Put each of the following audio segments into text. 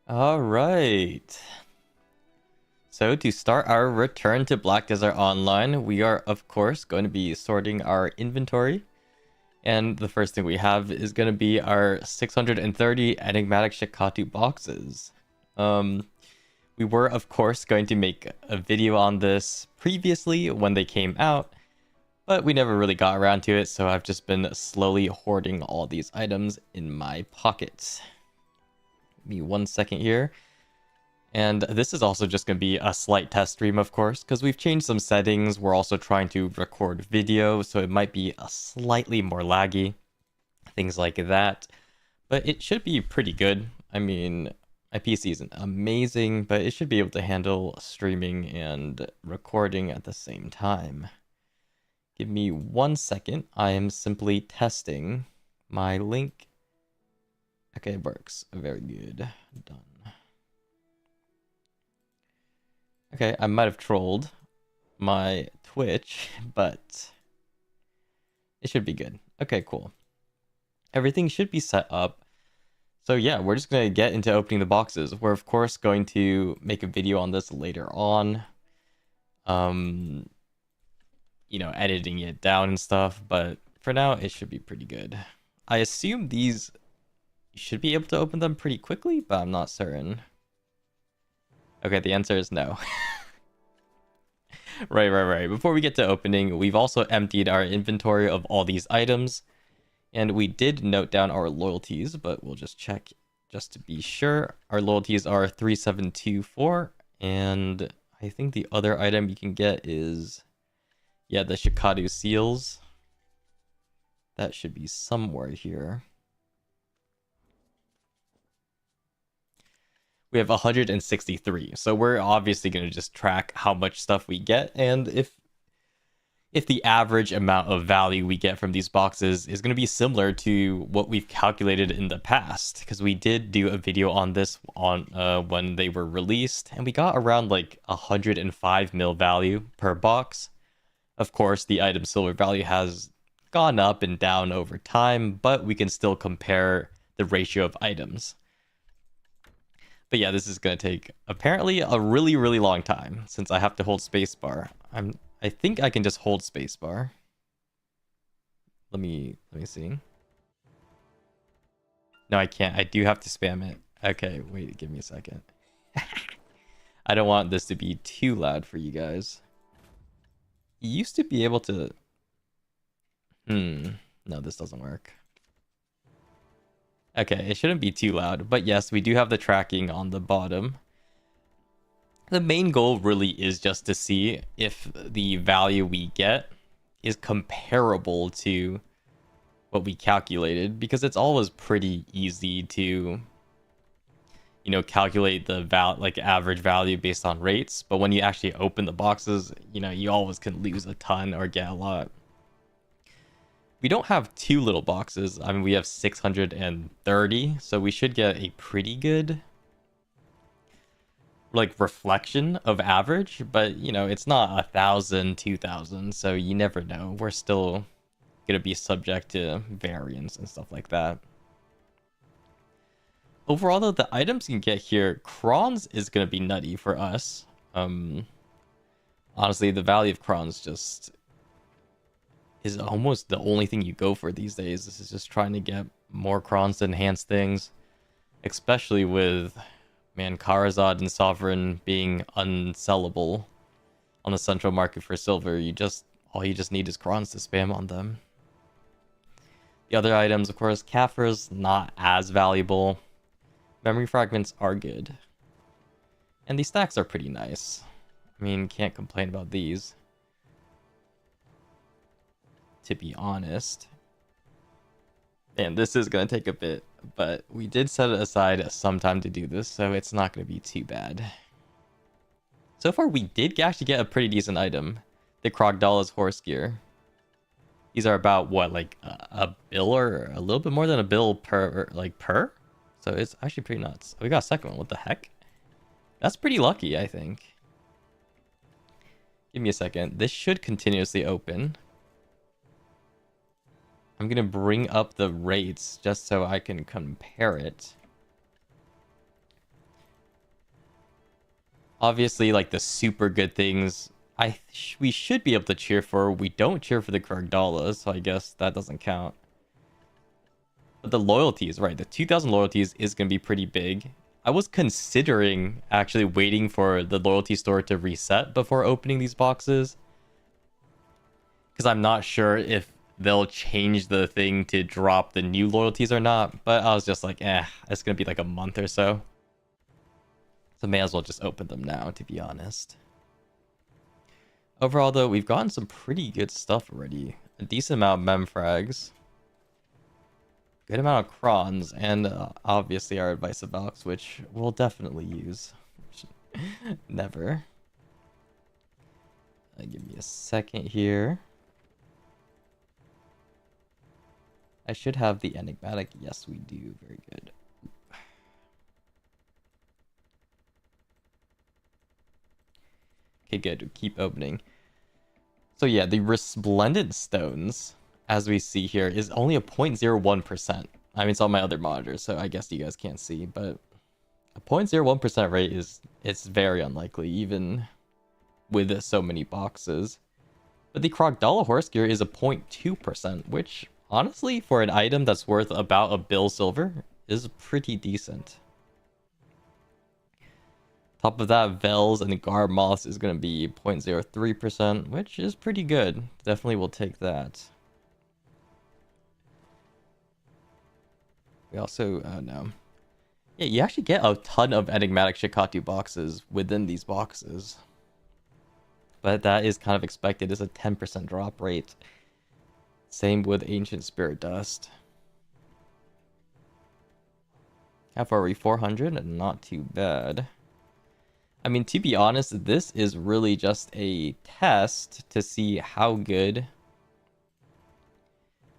All right. So to start our return to Black Desert Online, we are of course going to be sorting our inventory. And the first thing we have is going to be our 630 Enigmatic Shakatu Boxes. We were of course going to make a video on this previously when they came out, but we never really got around to it, so I've just been slowly hoarding all these items in my pockets. Give me 1 second here. And this is also just going to be a slight test stream, of course, because we've changed some settings. We're also trying to record video, so it might be a slightly more laggy, things like that. But it should be pretty good. I mean, my PC isn't amazing, but it should be able to handle streaming and recording at the same time. Give me 1 second. I am simply testing my link. Okay, it works. Very good. Done. Okay, I might have trolled my Twitch, but it should be good. Okay, cool. Everything should be set up. So yeah, we're just going to get into opening the boxes. We're of course going to make a video on this later on. Editing it down and stuff, but for now it should be pretty good. I assume these you should be able to open them pretty quickly, but I'm not certain. Okay, the answer is no. Right. Before we get to opening, we've also emptied our inventory of all these items. And we did note down our loyalties, but we'll just check just to be sure. Our loyalties are 3724. And I think the other item you can get is, yeah, the Shakatu seals. That should be somewhere here. We have 163, so we're obviously going to just track how much stuff we get, and if the average amount of value we get from these boxes is going to be similar to what we've calculated in the past, because we did do a video on this on when they were released, and we got around like 105 mil value per box. Of course, the item silver value has gone up and down over time, but we can still compare the ratio of items. But yeah, this is going to take apparently a really, really long time since I have to hold spacebar. I think I can just hold spacebar. Let me see. No, I can't. I do have to spam it. Okay, wait, give me a second. I don't want this to be too loud for you guys. You used to be able to... No, this doesn't work. Okay, it shouldn't be too loud, but yes, we do have the tracking on the bottom. The main goal really is just to see if the value we get is comparable to what we calculated, because it's always pretty easy to, calculate the average value based on rates, but when you actually open the boxes, you always can lose a ton or get a lot. We don't have two little boxes. I mean, we have 630, so we should get a pretty good reflection of average, but it's not 1,000, 2,000, so you never know. We're still gonna be subject to variance and stuff like that. Overall though, the items you can get here, crons is gonna be nutty for us. Honestly, the value of crons just is almost the only thing you go for these days. This is just trying to get more crons to enhance things, especially with, man, Karazad and Sovereign being unsellable on the central market for silver. All you just need is crons to spam on them. The other items, of course, Kaffir's not as valuable. Memory fragments are good. And these stacks are pretty nice. I mean, can't complain about these, to be honest. And this is going to take a bit, but we did set aside some time to do this, so it's not going to be too bad. So far, we did actually get a pretty decent item. The Krogdala's horse gear. These are about, what, like a bill or a little bit more than a bill per? So it's actually pretty nuts. We got a second one. What the heck? That's pretty lucky, I think. Give me a second. This should continuously open. I'm going to bring up the rates just so I can compare it. Obviously, like the super good things, we should be able to cheer for. We don't cheer for the Kragdala, so I guess that doesn't count. But the loyalties, right? The 2,000 loyalties is going to be pretty big. I was considering actually waiting for the loyalty store to reset before opening these boxes, because I'm not sure if they'll change the thing to drop the new loyalties or not. But I was just like, it's going to be like a month or so. So may as well just open them now, to be honest. Overall, though, we've gotten some pretty good stuff already. A decent amount of memfrags. Good amount of crons, and obviously our advice of Valks, which we'll definitely use. Never. Give me a second here. I should have the enigmatic. Yes, we do. Very good. Okay, good. Keep opening. So yeah, the resplendent stones, as we see here, is only a 0.01%. I mean, it's on my other monitor, so I guess you guys can't see, but a 0.01% rate it's very unlikely, even with so many boxes. But the Krogdala horse gear is a 0.2%, which honestly, for an item that's worth about a bill silver, is pretty decent. Top of that, Vels and Gar Moss is going to be 0.03%, which is pretty good. Definitely will take that. We also, oh no. Yeah, you actually get a ton of Enigmatic Shakatu boxes within these boxes. But that is kind of expected. It's a 10% drop rate. Same with Ancient Spirit Dust. How far are we? 400? Not too bad. I mean, to be honest, this is really just a test to see how good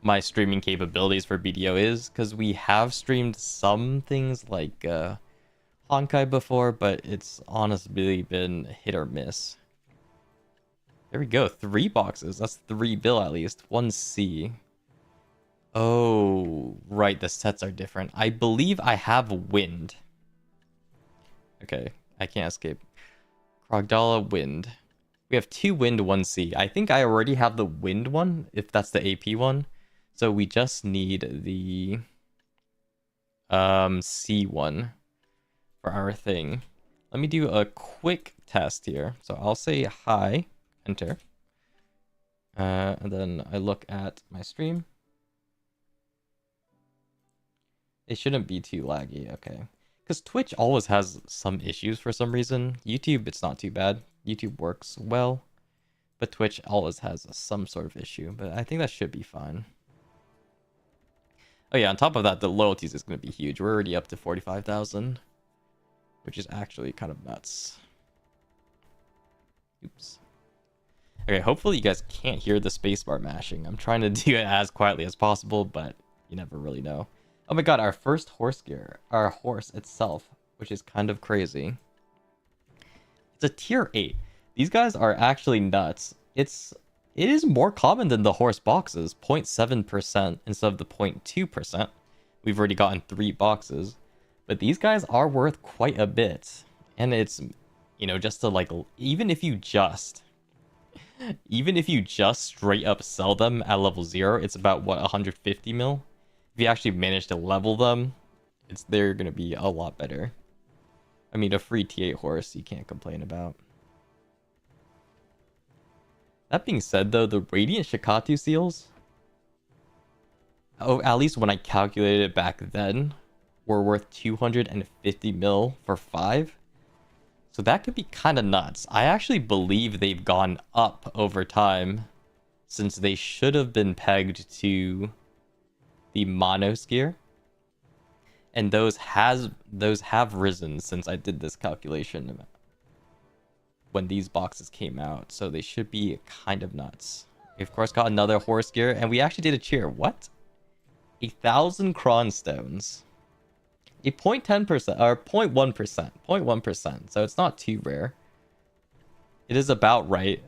my streaming capabilities for BDO is, because we have streamed some things like Honkai before, but it's honestly been hit or miss. There we go, 3 boxes. That's 3 bill at least. 1 C. Oh, right, the sets are different. I believe I have Wind. Okay, I can't escape. Krogdala Wind. We have 2 Wind, 1 C. I think I already have the Wind one, if that's the AP one. So we just need the C one for our thing. Let me do a quick test here. So I'll say hi, enter. And then I look at my stream. It shouldn't be too laggy, okay. Because Twitch always has some issues for some reason. YouTube, it's not too bad. YouTube works well. But Twitch always has some sort of issue. But I think that should be fine. Oh yeah, on top of that, the loyalties is going to be huge. We're already up to 45,000. Which is actually kind of nuts. Oops. Okay, hopefully you guys can't hear the spacebar mashing. I'm trying to do it as quietly as possible, but you never really know. Oh my god, our first horse gear. Our horse itself, which is kind of crazy. It's a tier 8. These guys are actually nuts. It is more common than the horse boxes, 0.7% instead of the 0.2%. We've already gotten 3 boxes. But these guys are worth quite a bit. And it's, you know, just to like, even if you just straight up sell them at level 0, it's about, what, 150 mil? If you actually manage to level them, they're going to be a lot better. I mean, a free T8 horse, you can't complain about. That being said, though, the Radiant Shakatu seals, oh, at least when I calculated it back then, were worth 250 mil for 5. So that could be kind of nuts. I actually believe they've gone up over time, since they should have been pegged to the Monos gear. And those have risen since I did this calculation when these boxes came out. So they should be kind of nuts. We of course got another horse gear, and we actually did a cheer. What? 1,000 cron stones. A 0.10% or 0.1%. 0.1%. So it's not too rare. It is about right.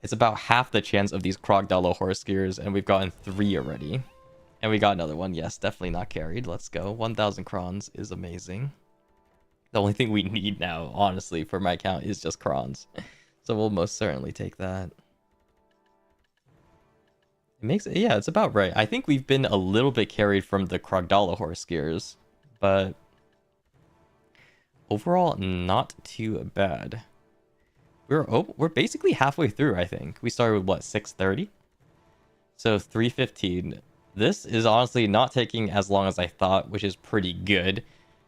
It's about half the chance of these Krogdala horse gears, and we've gotten 3 already. And we got another one. Yes, definitely not carried. Let's go. 1,000 crons is amazing. The only thing we need now, honestly, for my account is just crons. So we'll most certainly take that. It makes it, yeah, it's about right. I think we've been a little bit carried from the Krogdala horse gears, but overall, not too bad. We're basically halfway through, I think. We started with what, 6:30? So 3:15. This is honestly not taking as long as I thought, which is pretty good.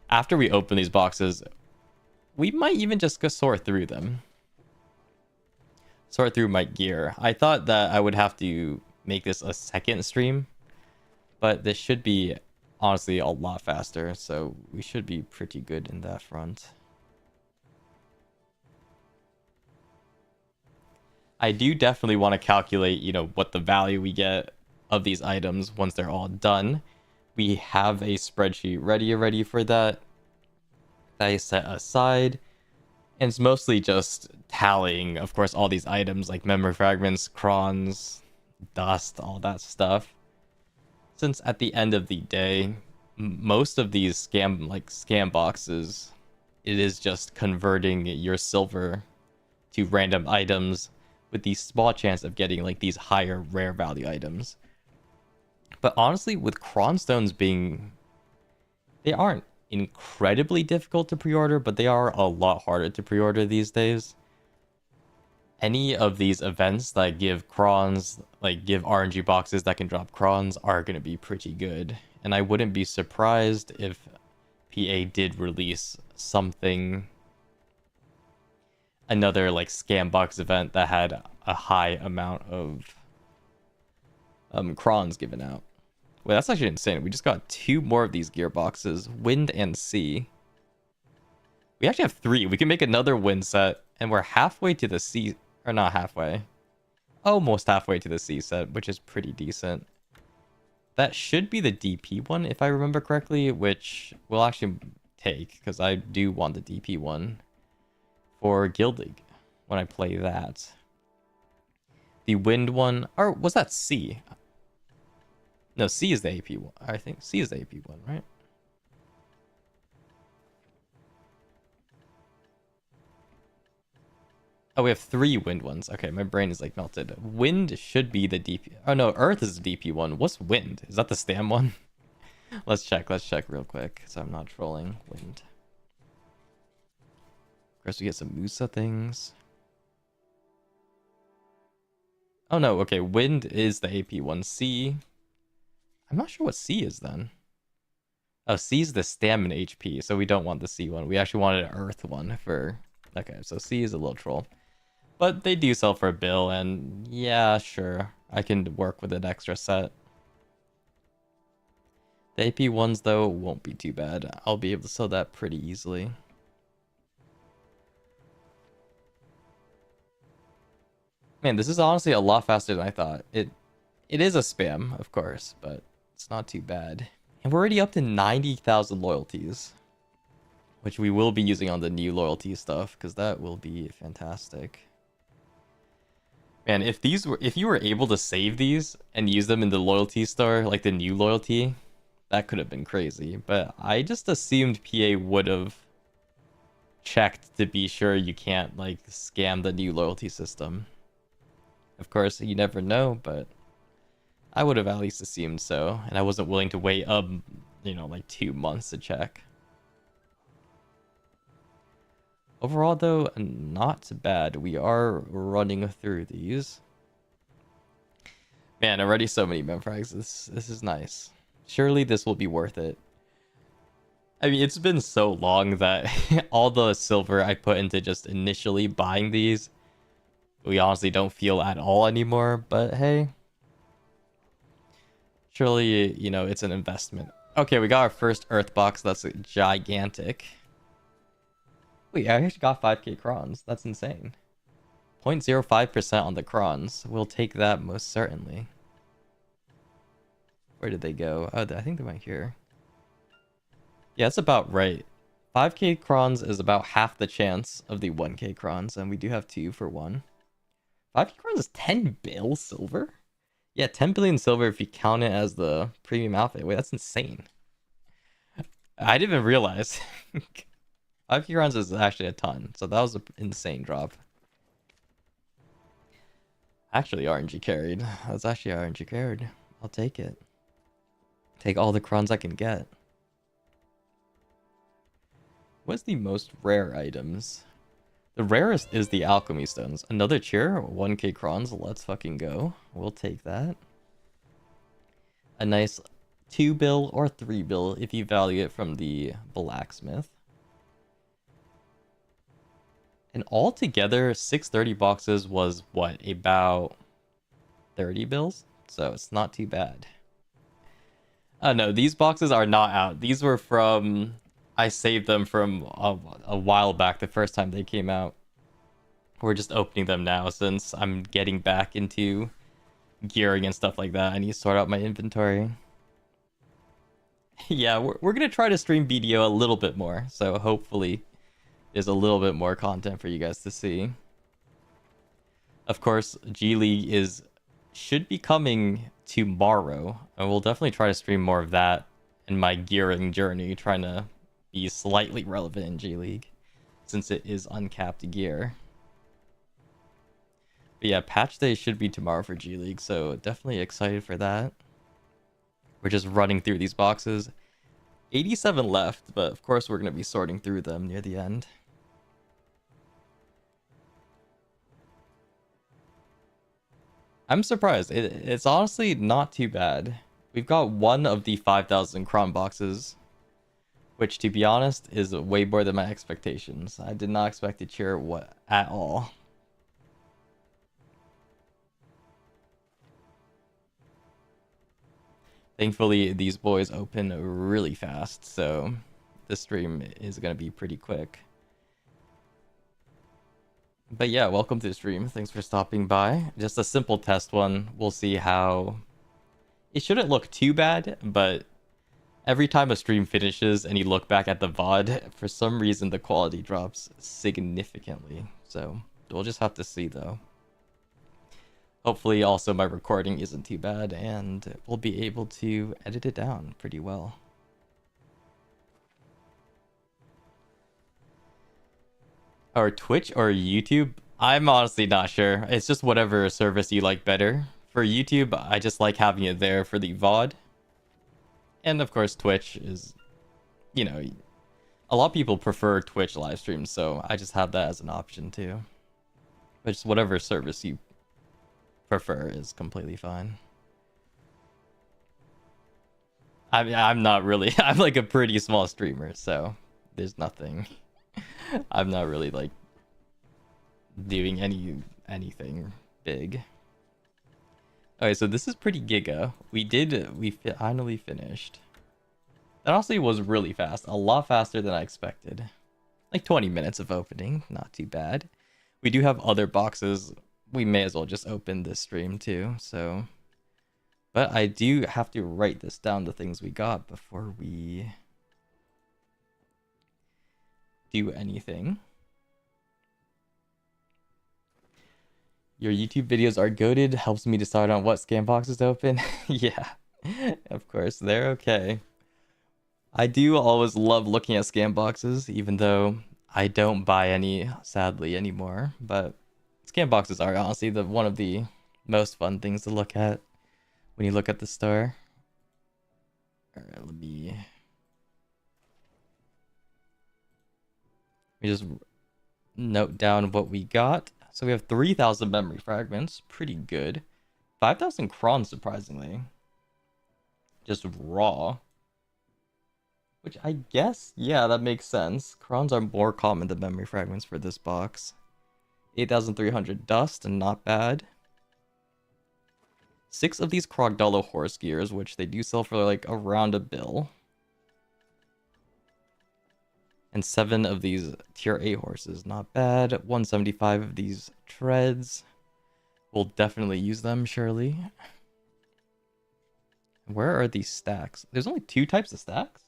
After we open these boxes, we might even just go sort through them. Sort through my gear. I thought that I would have to make this a second stream, but this should be honestly a lot faster, so we should be pretty good in that front. I do definitely want to calculate, what the value we get of these items once they're all done. We have a spreadsheet ready for that I set aside. And it's mostly just tallying, of course, all these items like memory fragments, crons, dust, all that stuff. Since at the end of the day, most of these scam boxes, it is just converting your silver to random items with the small chance of getting like these higher rare value items. But honestly, with cronstones being, they aren't incredibly difficult to pre-order, but they are a lot harder to pre-order these days. Any of these events that give crons, like give RNG boxes that can drop crons, are going to be pretty good. And I wouldn't be surprised if PA did release something, another like scam box event that had a high amount of crons given out. Wait, that's actually insane. We just got 2 more of these gearboxes, wind and sea. We actually have 3. We can make another wind set, and we're halfway to the sea, or not halfway, almost halfway to the sea set, which is pretty decent. That should be the DP one, if I remember correctly, which we'll actually take, because I do want the DP one for Guild League when I play that. The wind one, or was that sea? No, C is the AP one. I think C is the AP one, right? Oh, we have 3 wind ones. Okay, my brain is like melted. Wind should be the DP. Oh no, Earth is the DP one. What's wind? Is that the stam one? Let's check real quick, so I'm not trolling. Wind. Of course, we get some Musa things. Oh no, okay, wind is the AP one. C. I'm not sure what C is then. Oh, C is the stamina HP, so we don't want the C one. We actually wanted an Earth one for... Okay, so C is a little troll. But they do sell for a bill, and yeah, sure. I can work with an extra set. The AP ones, though, won't be too bad. I'll be able to sell that pretty easily. Man, this is honestly a lot faster than I thought. It is a spam, of course, but it's not too bad. And we're already up to 90,000 loyalties, which we will be using on the new loyalty stuff, because that will be fantastic. Man, if you were able to save these and use them in the loyalty store, like the new loyalty, that could have been crazy. But I just assumed PA would have checked to be sure you can't like scam the new loyalty system. Of course, you never know, but I would have at least assumed so, and I wasn't willing to wait like 2 months to check. Overall, though, not bad. We are running through these. Man, already so many memfrags. This is nice. Surely this will be worth it. I mean, it's been so long that all the silver I put into just initially buying these, we honestly don't feel at all anymore, but hey. Surely, it's an investment. Okay, we got our first Earth box. That's gigantic. Wait, I actually got 5k crons. That's insane. 0.05% on the crons. We'll take that most certainly. Where did they go? Oh, I think they went here. Yeah, that's about right. 5k crons is about half the chance of the 1k crons, and we do have 2 for 1. 5k crons is 10 bill silver? Yeah, 10 billion silver if you count it as the premium outfit. Wait, that's insane. I didn't even realize. 5 Kirans is actually a ton, so that was an insane drop. Actually, RNG carried. That's actually RNG carried. I'll take it. Take all the crons I can get. What's the most rare items? The rarest is the alchemy stones. Another cheer, 1k crons. Let's fucking go. We'll take that. A nice 2 bill or 3 bill if you value it from the blacksmith. And altogether, 630 boxes was what, about 30 bills? So it's not too bad. No, these boxes are not out. These were from... I saved them from a while back, the first time they came out. We're just opening them now since I'm getting back into gearing and stuff like that. I need to sort out my inventory. Yeah, we're going to try to stream BDO a little bit more. So hopefully there's a little bit more content for you guys to see. Of course, G League should be coming tomorrow. And we'll definitely try to stream more of that in my gearing journey, trying to be slightly relevant in G League since it is uncapped gear. But yeah, patch day should be tomorrow for G League, so definitely excited for that. We're just running through these boxes. 87 left, but of course we're going to be sorting through them near the end. I'm surprised. It's honestly not too bad. We've got one of the 5,000 cron boxes, which, to be honest, is way more than my expectations. I did not expect to cheer at all. Thankfully, these boys open really fast, so this stream is going to be pretty quick. But yeah, welcome to the stream. Thanks for stopping by. Just a simple test one. We'll see how... It shouldn't look too bad, but every time a stream finishes and you look back at the VOD, for some reason the quality drops significantly. So we'll just have to see though. Hopefully also my recording isn't too bad and we'll be able to edit it down pretty well. Or Twitch or YouTube? I'm honestly not sure. It's just whatever service you like better. For YouTube, I just like having it there for the VOD. And of course, Twitch is, you know, a lot of people prefer Twitch live streams, so I just have that as an option too. But just whatever service you prefer is completely fine. I mean, I'm not really... I'm like a pretty small streamer, so there's nothing... I'm not really like doing anything big. Okay, so this is pretty giga. We finally finished. That honestly was really fast. A lot faster than I expected. Like 20 minutes of opening. Not too bad. We do have other boxes. We may as well just open this stream too, so... But I do have to write this down, the things we got, before we do anything. Your YouTube videos are goated. Helps me decide on what scam boxes to open. Yeah, of course, they're okay. I do always love looking at scam boxes, even though I don't buy any, sadly, anymore. But scam boxes are honestly one of the most fun things to look at when you look at the store. Alright, let me just note down what we got. So we have 3,000 memory fragments. Pretty good. 5,000 crons, surprisingly. Just raw. Which I guess, yeah, that makes sense. Crons are more common than memory fragments for this box. 8,300 dust, and not bad. 6 of these Krogdalo horse gears, which they do sell for like around $1 bill. And 7 of these tier 8 horses, not bad. 175 of these treads. We'll definitely use them, surely. Where are these stacks? There's only 2 types of stacks?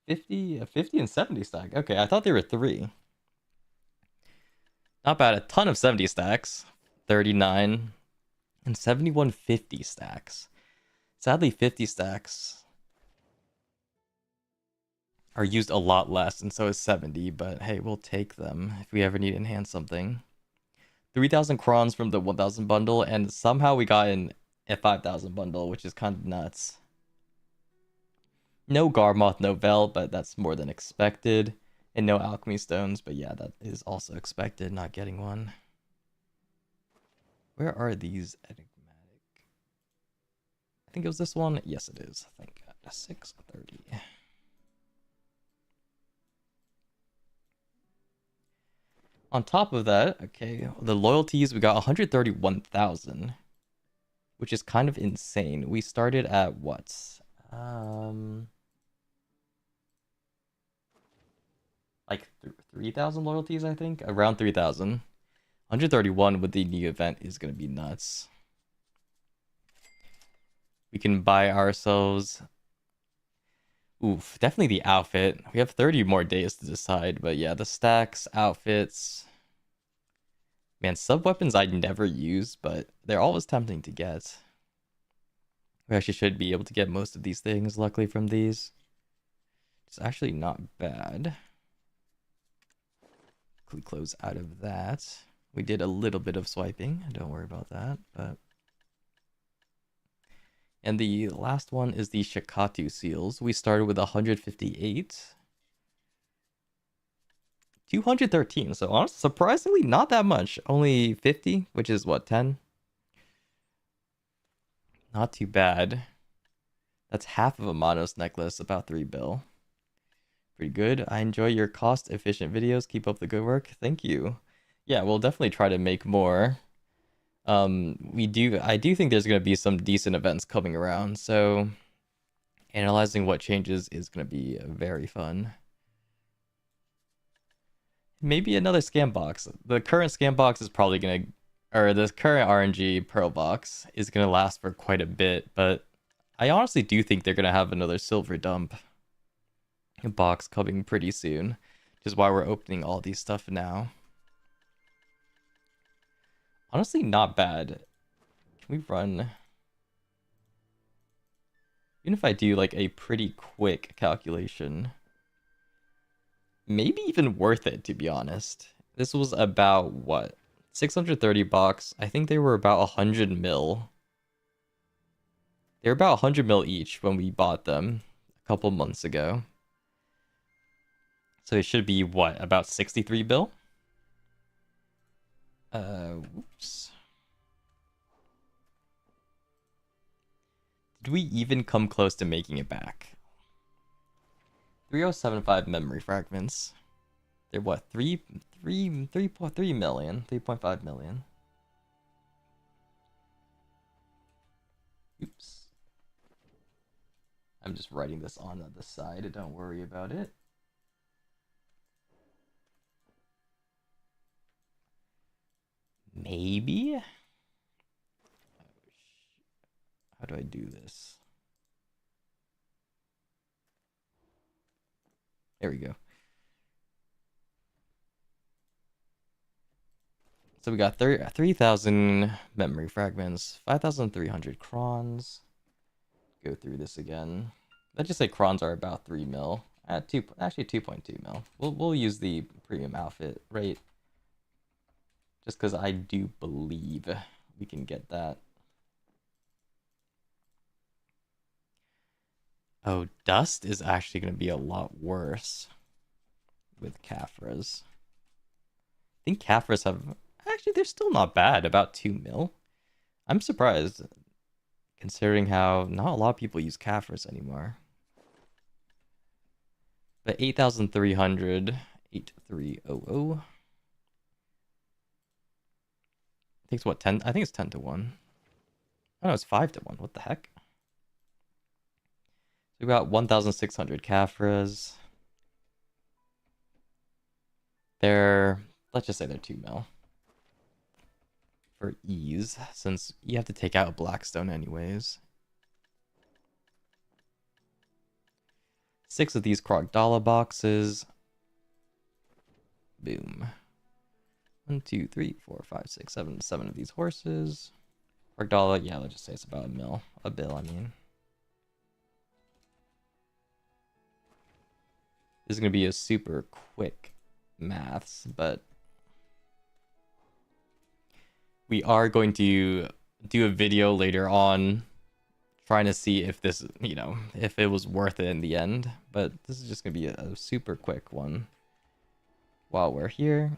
50 and 70 stack. Okay, I thought there were 3. Not bad. A ton of 70 stacks. 39 and 71 50 stacks. Sadly, 50 stacks are used a lot less, and so is 70, but hey, we'll take them if we ever need to enhance something. 3,000 crons from the 1,000 bundle, and somehow we got in a 5,000 bundle, which is kind of nuts. No Garmoth, no Vel, but that's more than expected. And no Alchemy Stones, but yeah, that is also expected, not getting one. Where are these enigmatic? I think it was this one. Yes, it is. Thank God. 630. On top of that, okay, the loyalties, we got 131,000, which is kind of insane. We started at what? Like 3,000 loyalties, I think? Around 3,000. 131 with the new event is going to be nuts. We can buy ourselves... Oof, definitely the outfit. We have 30 more days to decide, but yeah, the stacks, outfits... Man, sub-weapons I never use, but they're always tempting to get. We actually should be able to get most of these things, luckily, from these. It's actually not bad. Quickly close out of that. We did a little bit of swiping. Don't worry about that, but... And the last one is the Shakatu seals. We started with 158. 213, so honestly, surprisingly not that much. Only 50, which is what, 10? Not too bad. That's half of a Monos necklace, about 3 bill. Pretty good. I enjoy your cost-efficient videos. Keep up the good work. Thank you. Yeah, we'll definitely try to make more. I do think there's going to be some decent events coming around, so analyzing what changes is going to be very fun. Maybe another scam box. The current scam box is probably going to, or the current RNG Pearl box is going to last for quite a bit, but I honestly do think they're going to have another silver dump box coming pretty soon, which is why we're opening all these stuff now. Honestly, not bad. Can we run? Even if I do like a pretty quick calculation, maybe even worth it, to be honest. This was about what? 630 bucks. I think they were about 100 mil. They were about 100 mil each when we bought them a couple months ago. So it should be what? About 63 bill? Oops. Did we even come close to making it back? 3075 memory fragments. They're what? 3.3 million? 3.5 million. Oops. I'm just writing this on the side. Don't worry about it. Maybe? How do I do this? There we go. So we got 3,000 memory fragments, 5,300 crons. Go through this again. Let's just say crons are about 3 mil. Actually 2.2 mil. We'll use the premium outfit rate. Just because I do believe we can get that. Oh, dust is actually going to be a lot worse with Caphras. I think Caphras have... Actually, they're still not bad. About 2 mil. I'm surprised, considering how not a lot of people use Caphras anymore. But 8,300... 8300. I think it's what, 10? I think it's 10 to 1. Oh no, it's 5 to 1. What the heck? So we got 1,600 Caphras. They're, let's just say they're 2 mil. For ease, since you have to take out a Blackstone anyways. 6 of these Krogdala boxes. Boom. 1, 2, 3, 4, 5, 6, 7. 7 of these horses. Krogdala, yeah, let's just say it's about a mil. A bill, I mean. This is going to be a super quick maths, but we are going to do a video later on trying to see if this, if it was worth it in the end. But this is just going to be a super quick one while we're here.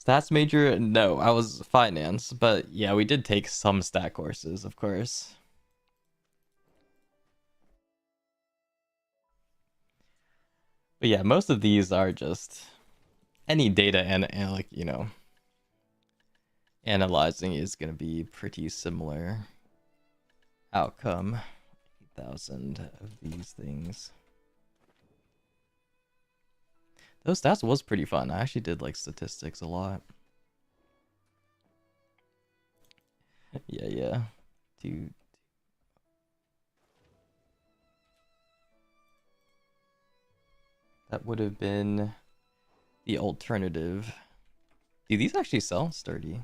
Stats major? No, I was finance, but yeah, we did take some stat courses, of course. But yeah, most of these are just any data and like, analyzing is going to be pretty similar outcome. 8,000 of these things. Those stats was pretty fun. I actually did like statistics a lot. Yeah. Dude. That would have been the alternative. Do these actually sell sturdy?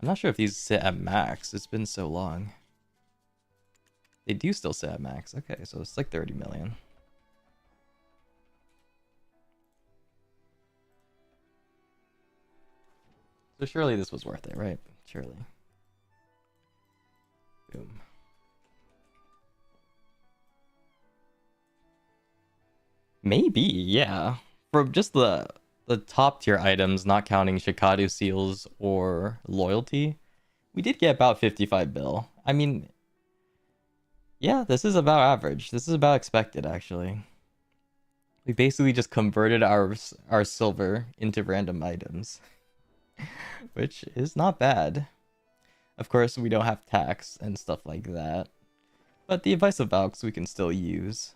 I'm not sure if these sit at max. It's been so long. They do still sit at max. Okay, so it's like 30 million. So surely this was worth it, right? Surely. Boom. Maybe, yeah. For just the top tier items, not counting Shakatu seals or loyalty, we did get about 55 bill. I mean, yeah, this is about average. This is about expected, actually. We basically just converted our silver into random items, which is not bad. Of course, we don't have tax and stuff like that, but the advice of Valks we can still use.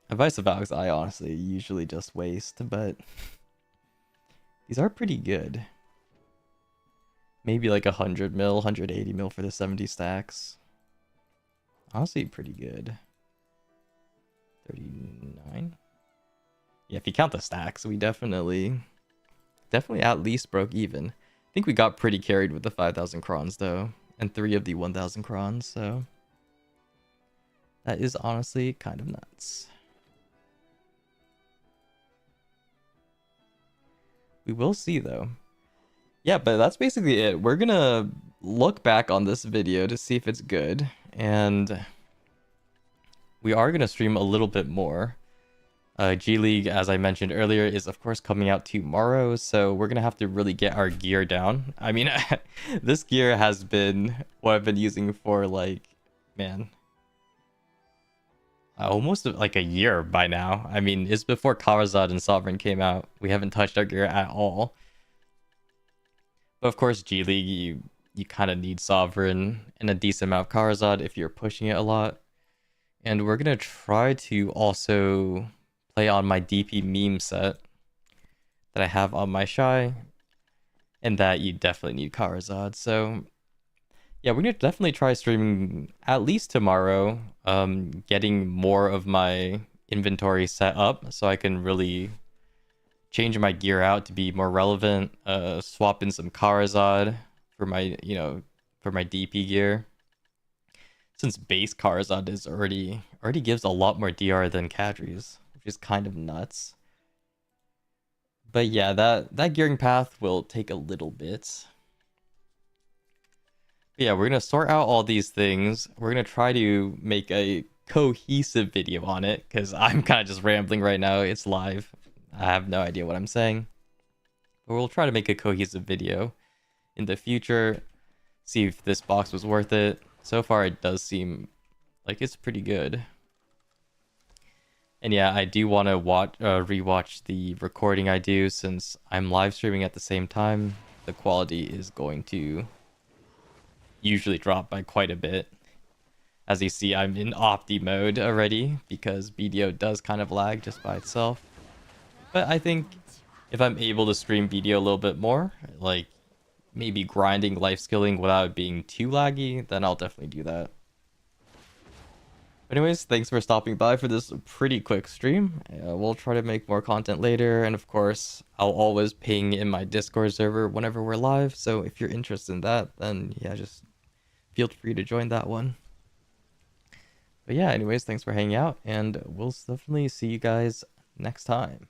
Advice of Valks I honestly usually just waste, but these are pretty good. Maybe like 100 mil, 180 mil for the 70 stacks. Honestly, pretty good. 39? Yeah, if you count the stacks, we definitely at least broke even. I think we got pretty carried with the 5,000 crons though, and 3 of the 1,000 crons, so that is honestly kind of nuts. We will see though. Yeah, but that's basically it. We're gonna look back on this video to see if it's good, and we are gonna stream a little bit more. G League, as I mentioned earlier, is of course coming out tomorrow, so we're gonna have to really get our gear down. I mean, this gear has been what I've been using for like, man, almost like a year by now. I mean, it's before Karazad and Sovereign came out. We haven't touched our gear at all. But of course, G League, you kind of need Sovereign and a decent amount of Karazad if you're pushing it a lot. And we're gonna try to also play on my DP meme set that I have on my Shy, and that you definitely need Karazad. So yeah, we're gonna definitely try streaming at least tomorrow, getting more of my inventory set up so I can really change my gear out to be more relevant, swap in some Karazad for my, for my DP gear. Since base Karazad is already gives a lot more DR than Kadri's, which is kind of nuts. But yeah, that gearing path will take a little bit. But yeah, we're gonna sort out all these things. We're gonna try to make a cohesive video on it, because I'm kind of just rambling right now. It's live. I have no idea what I'm saying. But we'll try to make a cohesive video in the future. See if this box was worth it. So far, it does seem like it's pretty good. And yeah, I do want to rewatch the recording I do, since I'm live streaming at the same time. The quality is going to usually drop by quite a bit. As you see, I'm in Opti mode already, because BDO does kind of lag just by itself. But I think if I'm able to stream BDO a little bit more, like maybe grinding life skilling without it being too laggy, then I'll definitely do that. But anyways, thanks for stopping by for this pretty quick stream. We'll try to make more content later, and of course, I'll always ping in my Discord server whenever we're live, so if you're interested in that, then yeah, just feel free to join that one. But yeah, anyways, thanks for hanging out, and we'll definitely see you guys next time.